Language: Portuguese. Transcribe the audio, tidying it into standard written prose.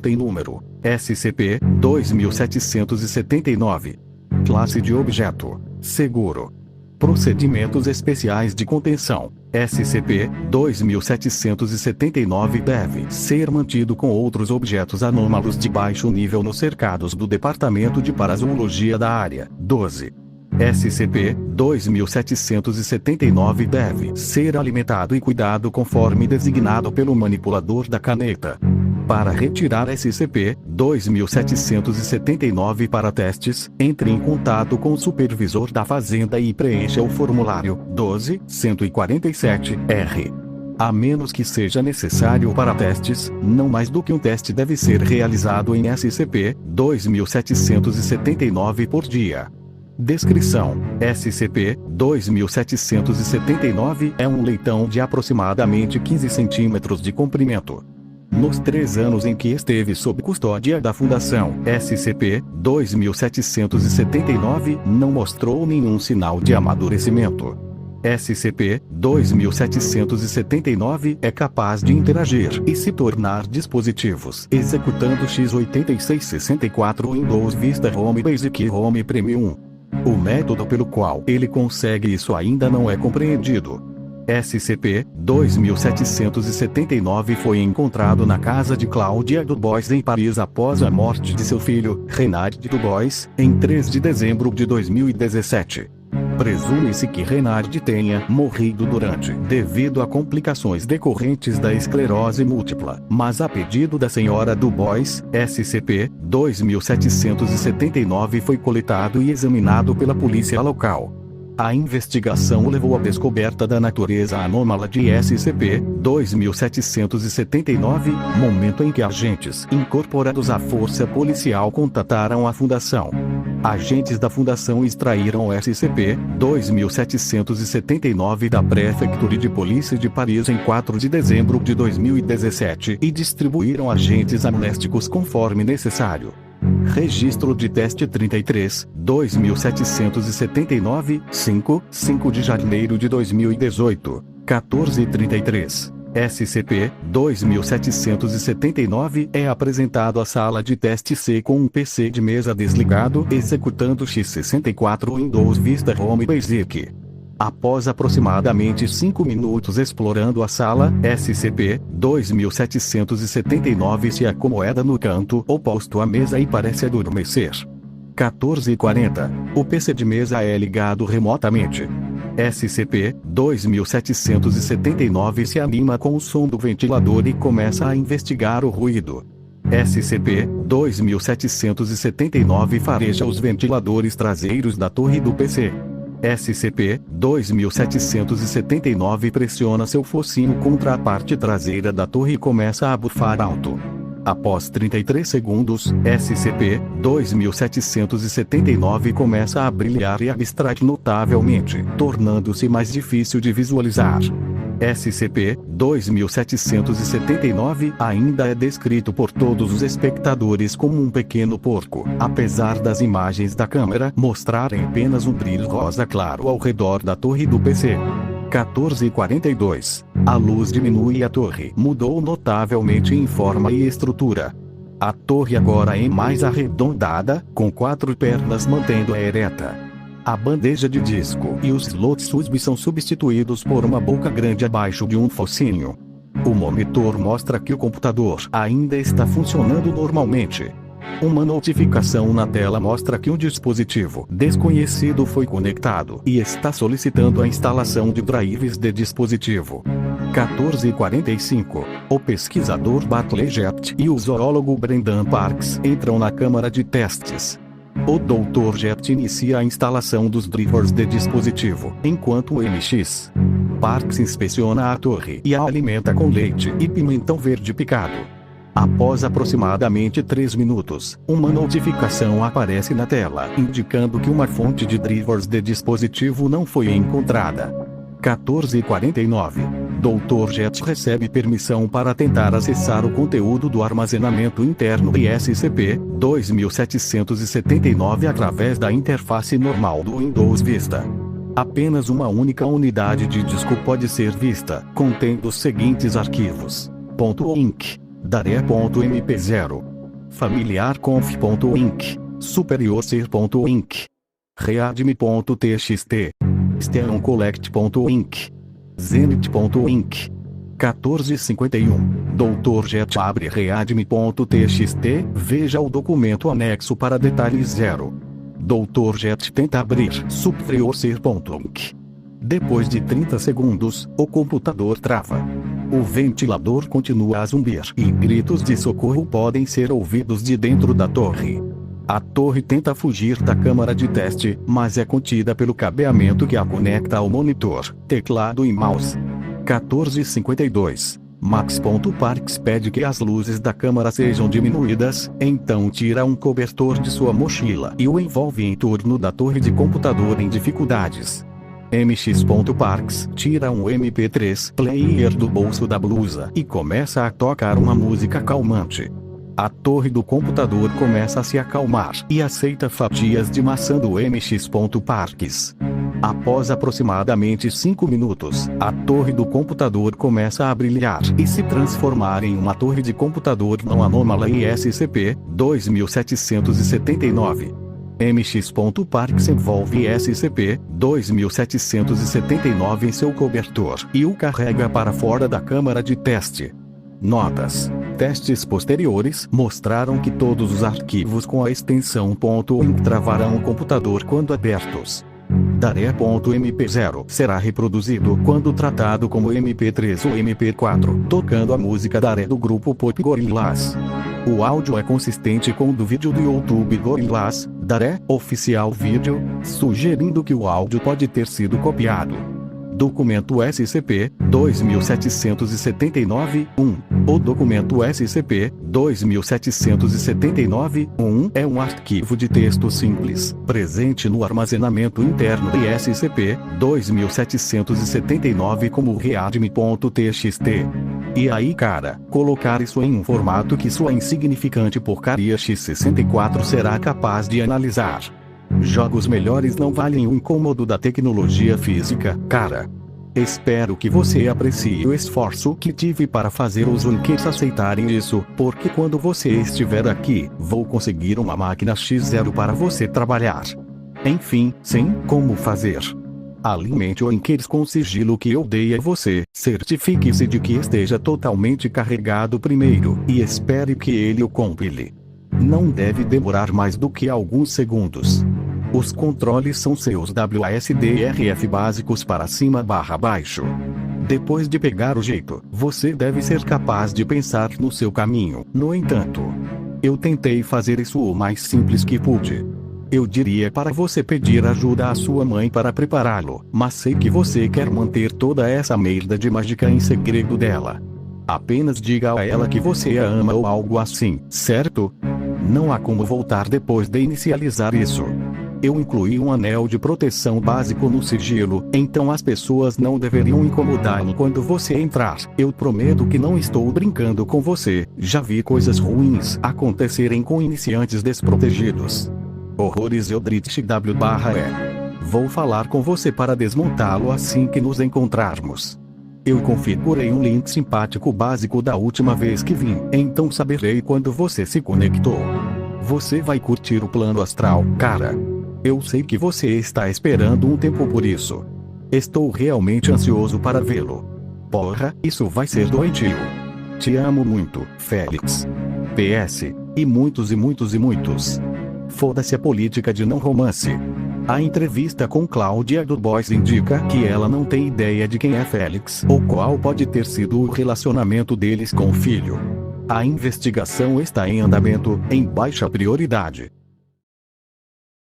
item número SCP-2779. Classe de objeto: seguro. Procedimentos especiais de contenção: SCP-2779 deve ser mantido com outros objetos anômalos de baixo nível nos cercados do Departamento de Parazoologia da Área 12. SCP-2779 deve ser alimentado e cuidado conforme designado pelo manipulador da caneta. Para retirar SCP-2779 para testes, entre em contato com o supervisor da Fazenda e preencha o formulário 12-147-R. A menos que seja necessário para testes, não mais do que um teste deve ser realizado em SCP-2779 por dia. Descrição: SCP-2779 é um leitão de aproximadamente 15 centímetros de comprimento. Nos 3 anos em que esteve sob custódia da Fundação, SCP-2779 não mostrou nenhum sinal de amadurecimento. SCP-2779 é capaz de interagir e se tornar dispositivos executando x86-64 Windows Vista Home Basic e Home Premium. O método pelo qual ele consegue isso ainda não é compreendido. SCP-2779 foi encontrado na casa de Claudia Dubois em Paris após a morte de seu filho, Renard Dubois, em 3 de dezembro de 2017. Presume-se que Renard tenha morrido devido a complicações decorrentes da esclerose múltipla, mas a pedido da senhora Dubois, SCP-2779 foi coletado e examinado pela polícia local. A investigação levou à descoberta da natureza anômala de SCP-2779, momento em que agentes incorporados à força policial contataram a Fundação. Agentes da Fundação extraíram o SCP-2779 da Prefeitura de Polícia de Paris em 4 de dezembro de 2017 e distribuíram agentes amnésticos conforme necessário. Registro de teste 33, 2779, 5 de janeiro de 2018, 14h33. SCP-2779 é apresentado à sala de teste C com um PC de mesa desligado executando x64 Windows Vista Home Basic. Após aproximadamente 5 minutos explorando a sala, SCP-2779 se acomoda no canto oposto à mesa e parece adormecer. 14h40. O PC de mesa é ligado remotamente. SCP-2779 se anima com o som do ventilador e começa a investigar o ruído. SCP-2779 fareja os ventiladores traseiros da torre do PC. SCP-2779 pressiona seu focinho contra a parte traseira da torre e começa a bufar alto. Após 33 segundos, SCP-2779 começa a brilhar e abstrair notavelmente, tornando-se mais difícil de visualizar. SCP-2779 ainda é descrito por todos os espectadores como um pequeno porco, apesar das imagens da câmera mostrarem apenas um brilho rosa claro ao redor da torre do PC. 14h42. A luz diminui e a torre mudou notavelmente em forma e estrutura. A torre agora é mais arredondada, com 4 pernas mantendo-a ereta. A bandeja de disco e os slots USB são substituídos por uma boca grande abaixo de um focinho. O monitor mostra que o computador ainda está funcionando normalmente. Uma notificação na tela mostra que um dispositivo desconhecido foi conectado e está solicitando a instalação de drives de dispositivo. 14h45. O pesquisador Bartley Jett e o zoólogo Brendan Parks entram na câmara de testes. O Dr. Jett inicia a instalação dos drivers de dispositivo, enquanto o MX Parks inspeciona a torre e a alimenta com leite e pimentão verde picado. Após aproximadamente 3 minutos, uma notificação aparece na tela, indicando que uma fonte de drivers de dispositivo não foi encontrada. 14h49. Dr. Jett recebe permissão para tentar acessar o conteúdo do armazenamento interno de SCP-2779 através da interface normal do Windows Vista. Apenas uma única unidade de disco pode ser vista, contendo os seguintes arquivos: .inc, dare.mp0, familiarconf.inc, superiorser.inc, readme.txt, steoncollect.inc, zenit.inc. 1451. Dr. Jet abre readme.txt, veja o documento anexo para detalhes 0. Dr. Jet tenta abrir superiorser.inc. Depois de 30 segundos, o computador trava. O ventilador continua a zumbir e gritos de socorro podem ser ouvidos de dentro da torre. A torre tenta fugir da câmara de teste, mas é contida pelo cabeamento que a conecta ao monitor, teclado e mouse. 1452. Max.Parks pede que as luzes da câmara sejam diminuídas, então tira um cobertor de sua mochila e o envolve em torno da torre de computador em dificuldades. MX.Parks tira um MP3 player do bolso da blusa e começa a tocar uma música calmante. A torre do computador começa a se acalmar e aceita fatias de maçã do MX.Parks. Após aproximadamente 5 minutos, a torre do computador começa a brilhar e se transformar em uma torre de computador não anômala SCP-2779. MX.Parks envolve SCP-2779 em seu cobertor e o carrega para fora da câmara de teste. Notas. Testes posteriores mostraram que todos os arquivos com a extensão .inc travarão o computador quando abertos. Daré.mp0 será reproduzido quando tratado como MP3 ou MP4, tocando a música Daré do grupo Pop Gorillaz. O áudio é consistente com o do vídeo do YouTube Gorillaz, Daré, oficial vídeo, sugerindo que o áudio pode ter sido copiado. Documento SCP-2779-1. O documento SCP-2779-1 é um arquivo de texto simples, presente no armazenamento interno de SCP-2779 como readme.txt. E aí cara, colocar isso em um formato que sua insignificante porcaria x64 será capaz de analisar. Jogos melhores não valem o incômodo da tecnologia física, cara. Espero que você aprecie o esforço que tive para fazer os Unkers aceitarem isso, porque quando você estiver aqui, vou conseguir uma máquina X0 para você trabalhar. Enfim, sim, como fazer? Alimente o Unkers com o sigilo que eu dei a você, certifique-se de que esteja totalmente carregado primeiro, e espere que ele o compile. Não deve demorar mais do que alguns segundos. Os controles são seus WASD-RF básicos para cima/baixo. Depois de pegar o jeito, você deve ser capaz de pensar no seu caminho. No entanto, eu tentei fazer isso o mais simples que pude. Eu diria para você pedir ajuda à sua mãe para prepará-lo, mas sei que você quer manter toda essa merda de mágica em segredo dela. Apenas diga a ela que você a ama ou algo assim, certo? Não há como voltar depois de inicializar isso. Eu incluí um anel de proteção básico no sigilo, então as pessoas não deveriam incomodá-lo quando você entrar. Eu prometo que não estou brincando com você, já vi coisas ruins acontecerem com iniciantes desprotegidos. Horrores Eldritch W/E. Vou falar com você para desmontá-lo assim que nos encontrarmos. Eu configurei um link simpático básico da última vez que vim, então saberei quando você se conectou. Você vai curtir o plano astral, cara. Eu sei que você está esperando um tempo por isso. Estou realmente ansioso para vê-lo. Porra, isso vai ser doentio. Te amo muito, Félix. PS. E muitos e muitos e muitos. Foda-se a política de não romance. A entrevista com Cláudia do Boys indica que ela não tem ideia de quem é Félix ou qual pode ter sido o relacionamento deles com o filho. A investigação está em andamento, em baixa prioridade.